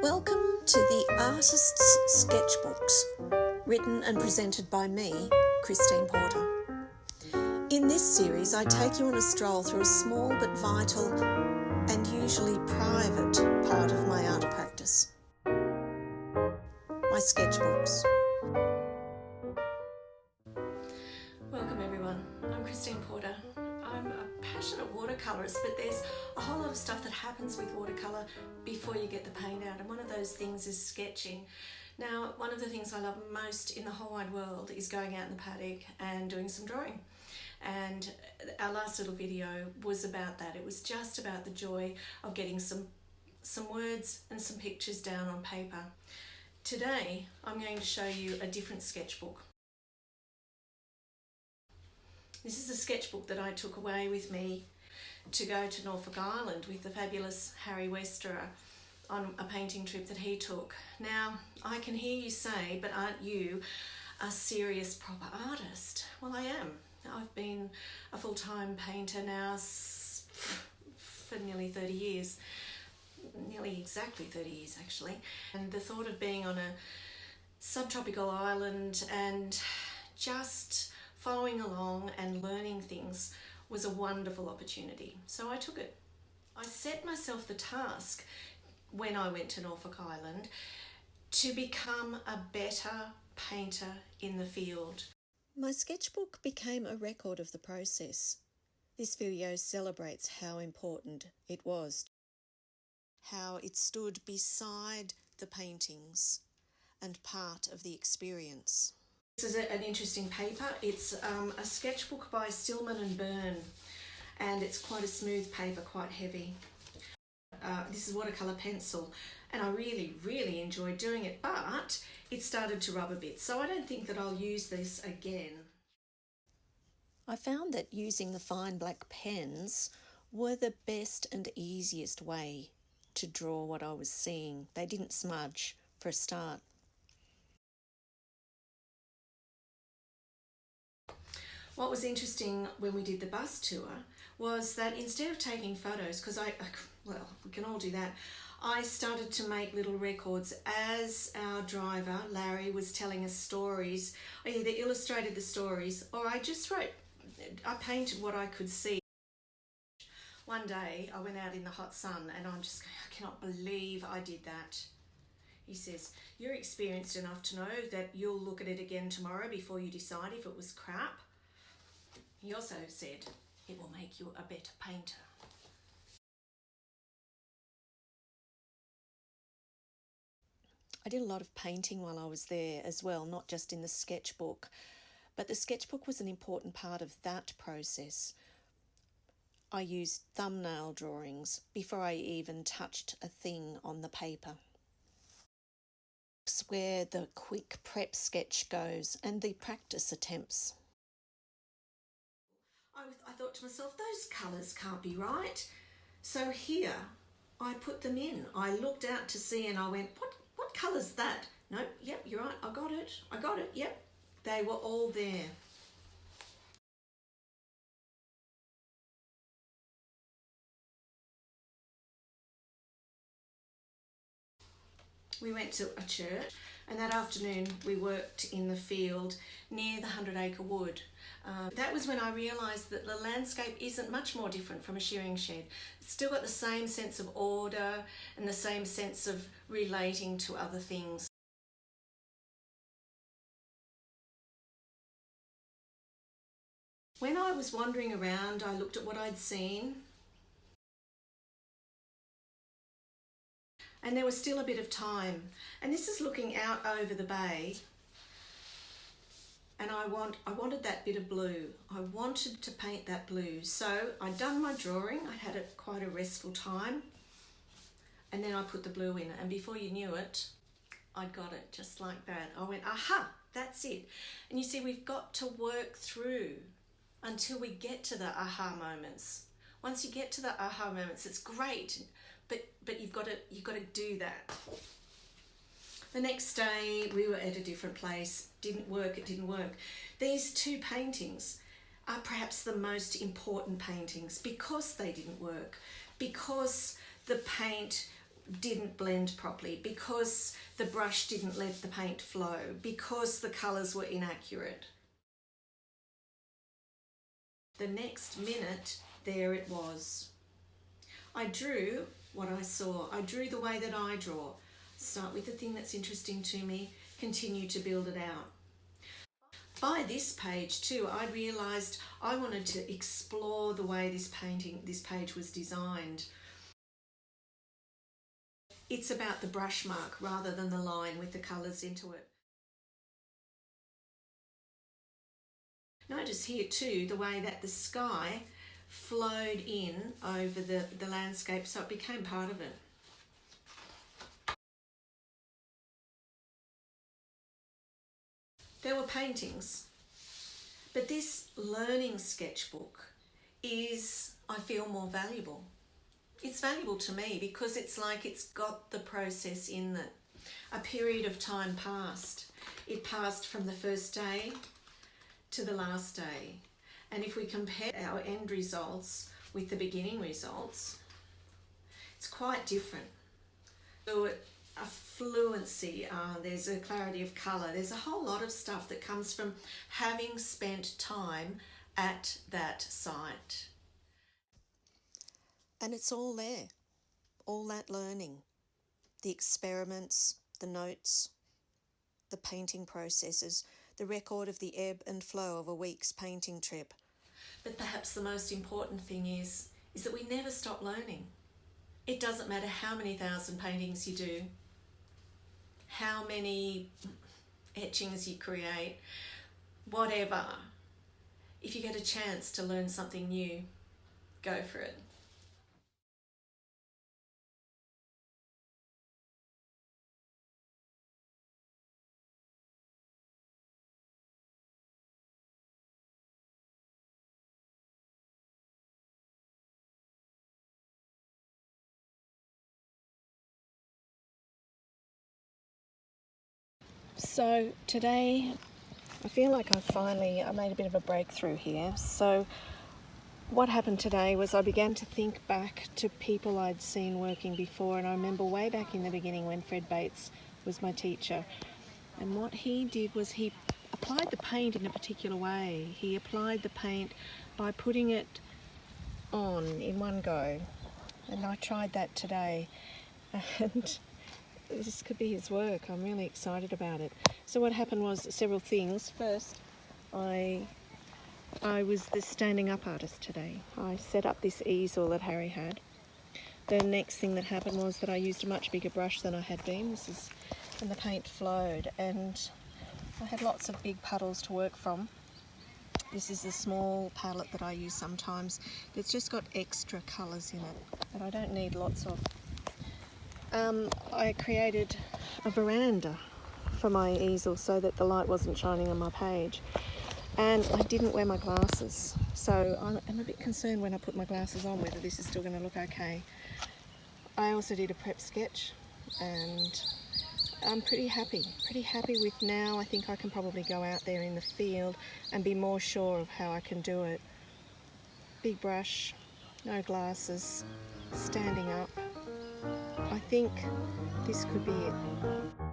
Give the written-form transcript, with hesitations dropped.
Welcome to the Artist's Sketchbooks, written and presented by me, Christine Porter. In this series, I take you on a stroll through a small but vital and usually private part of my art practice, my sketchbooks. Welcome everyone, I'm Christine Porter. I'm a passionate watercolourist, but there's a whole lot of stuff that happens with watercolour before you get the paint out, and one of those things is sketching. Now, one of the things I love most in the whole wide world is going out in the paddock and doing some drawing. And our last little video was about that. It was just about the joy of getting some words and some pictures down on paper. Today, I'm going to show you a different sketchbook. This is a sketchbook that I took away with me to go to Norfolk Island with the fabulous Harry Westerer on a painting trip that he took. Now, I can hear you say, but aren't you a serious proper artist? Well, I am. I've been a full-time painter now for nearly 30 years. Nearly exactly 30 years, actually. And the thought of being on a subtropical island and just following along and learning things was a wonderful opportunity. So I took it. I set myself the task when I went to Norfolk Island to become a better painter in the field. My sketchbook became a record of the process. This video celebrates how important it was, how it stood beside the paintings and part of the experience. This is an interesting paper. It's a sketchbook by Stillman and Byrne, and it's quite a smooth paper, quite heavy. This is watercolour pencil, and I really enjoyed doing it, but it started to rub a bit, so I don't think that I'll use this again. I found that using the fine black pens were the best and easiest way to draw what I was seeing. They didn't smudge for a start. What was interesting when we did the bus tour was that instead of taking photos, because well, we can all do that, I started to make little records as our driver, Larry, was telling us stories. I either illustrated the stories or I just wrote, I painted what I could see. One day I went out in the hot sun and I'm just going, I cannot believe I did that. He says, you're experienced enough to know that you'll look at it again tomorrow before you decide if it was crap. He also said, it will make you a better painter. I did a lot of painting while I was there as well, not just in the sketchbook, but the sketchbook was an important part of that process. I used thumbnail drawings before I even touched a thing on the paper. It's where the quick prep sketch goes and the practice attempts. I thought to myself, those colours can't be right. So here, I put them in. I looked out to see and I went, what colour's that? No, yep, you're right, I got it, yep. They were all there. We went to a church, and that afternoon we worked in the field near the 100-acre wood. That was when I realised that the landscape isn't much more different from a shearing shed. It's still got the same sense of order and the same sense of relating to other things. When I was wandering around, I looked at what I'd seen, and there was still a bit of time. And this is looking out over the bay, and I wanted that bit of blue. I wanted to paint that blue. So I'd done my drawing, I had quite a restful time, and then I put the blue in, and before you knew it, I got it just like that. I went, aha, that's it. And you see, we've got to work through until we get to the aha moments. Once you get to the aha moments, it's great, but you've got to do that. The next day we were at a different place. It didn't work. These two paintings are perhaps the most important paintings because they didn't work, because the paint didn't blend properly, because the brush didn't let the paint flow, because the colours were inaccurate. The next minute, there it was. I drew what I saw. I drew the way that I draw. Start with the thing that's interesting to me, continue to build it out. By this page too, I realised I wanted to explore the way this page was designed. It's about the brush mark rather than the line with the colours into it. Notice here too the way that the sky flowed in over the landscape, so it became part of it. There were paintings, but this learning sketchbook is, I feel, more valuable. It's valuable to me because it's like it's got the process in it. A period of time passed. It passed from the first day to the last day. And if we compare our end results with the beginning results, it's quite different. So a fluency, there's a clarity of colour, there's a whole lot of stuff that comes from having spent time at that site. And it's all there, all that learning, the experiments, the notes, the painting processes, the record of the ebb and flow of a week's painting trip. But perhaps the most important thing is that we never stop learning. It doesn't matter how many thousand paintings you do, how many etchings you create, whatever. If you get a chance to learn something new, go for it. So today, I feel like I made a bit of a breakthrough here. So what happened today was I began to think back to people I'd seen working before, and I remember way back in the beginning when Fred Bates was my teacher. And what he did was he applied the paint in a particular way. He applied the paint by putting it on in one go. And I tried that today. And this could be his work. I'm really excited about it. So what happened was several things. First, I was the standing up artist today. I set up this easel that Harry had. The next thing that happened was that I used a much bigger brush than I had been. And the paint flowed, and I had lots of big puddles to work from. This is a small palette that I use sometimes. It's just got extra colours in it that I don't need lots of. I created a veranda for my easel so that the light wasn't shining on my page, and I didn't wear my glasses, so I'm a bit concerned when I put my glasses on whether this is still going to look okay. I also did a prep sketch, and I'm pretty happy with now. I think I can probably go out there in the field and be more sure of how I can do it. Big brush, no glasses, standing up. I think this could be it.